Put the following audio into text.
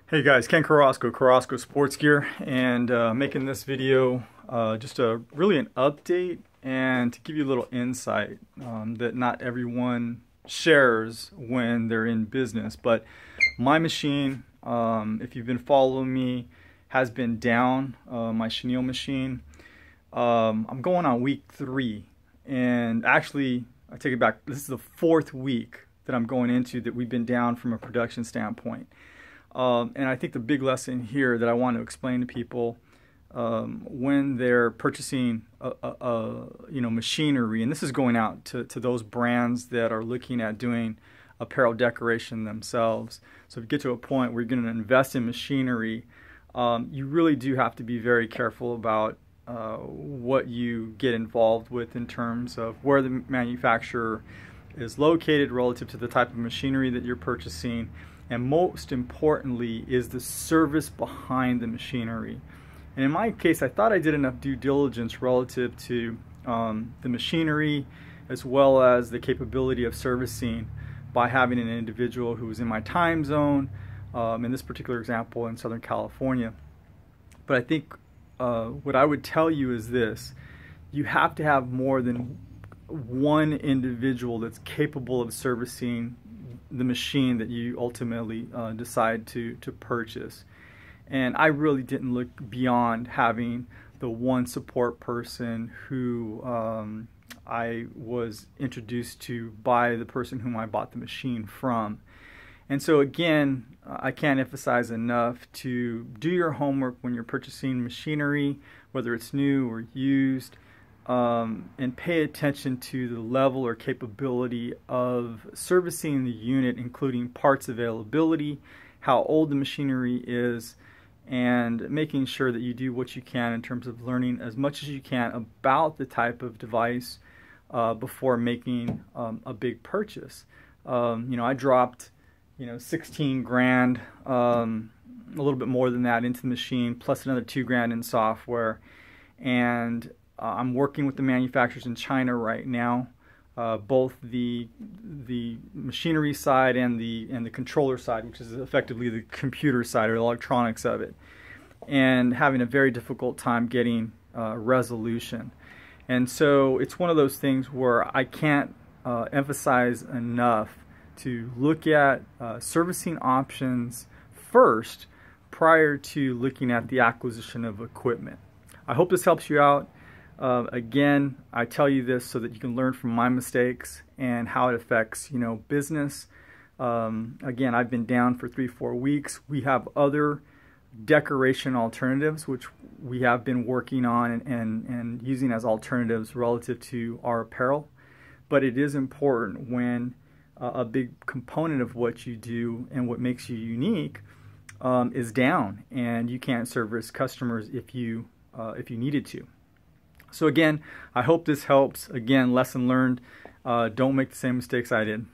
Hey guys, Ken Carrasco, Carrasco Sports Gear, and making this video just really an update and to give you a little insight that not everyone shares when they're in business. But my machine, if you've been following me, has been down, my chenille machine. I'm going on week 3, and actually, I take it back, this is the 4th week that I'm going into that we've been down from a production standpoint. And I think the big lesson here that I want to explain to people when they're purchasing machinery, and this is going out to those brands that are looking at doing apparel decoration themselves. So if you get to a point where you're going to invest in machinery, you really do have to be very careful about what you get involved with in terms of where the manufacturer is located relative to the type of machinery that you're purchasing. And most importantly is the service behind the machinery. And in my case, I thought I did enough due diligence relative to the machinery as well as the capability of servicing by having an individual who was in my time zone, in this particular example in Southern California. But I think what I would tell you is this: you have to have more than one individual that's capable of servicing the machine that you ultimately decide to purchase. And I really didn't look beyond having the one support person who I was introduced to by the person whom I bought the machine from. And so again, I can't emphasize enough to do your homework when you're purchasing machinery, whether it's new or used. And pay attention to the level or capability of servicing the unit, including parts availability, how old the machinery is, and making sure that you do what you can in terms of learning as much as you can about the type of device before making a big purchase. I dropped 16 grand, a little bit more than that, into the machine, plus another 2 grand in software. And I'm working with the manufacturers in China right now, both the machinery side and the controller side, which is effectively the computer side or the electronics of it, and having a very difficult time getting resolution. And so it's one of those things where I can't emphasize enough to look at servicing options first prior to looking at the acquisition of equipment. I hope this helps you out. Again, I tell you this so that you can learn from my mistakes and how it affects, business. Again, I've been down for 3-4 weeks. We have other decoration alternatives, which we have been working on and using as alternatives relative to our apparel. But it is important when a big component of what you do and what makes you unique is down, and you can't service customers if you needed to. So again, I hope this helps. Again, lesson learned. Don't make the same mistakes I did.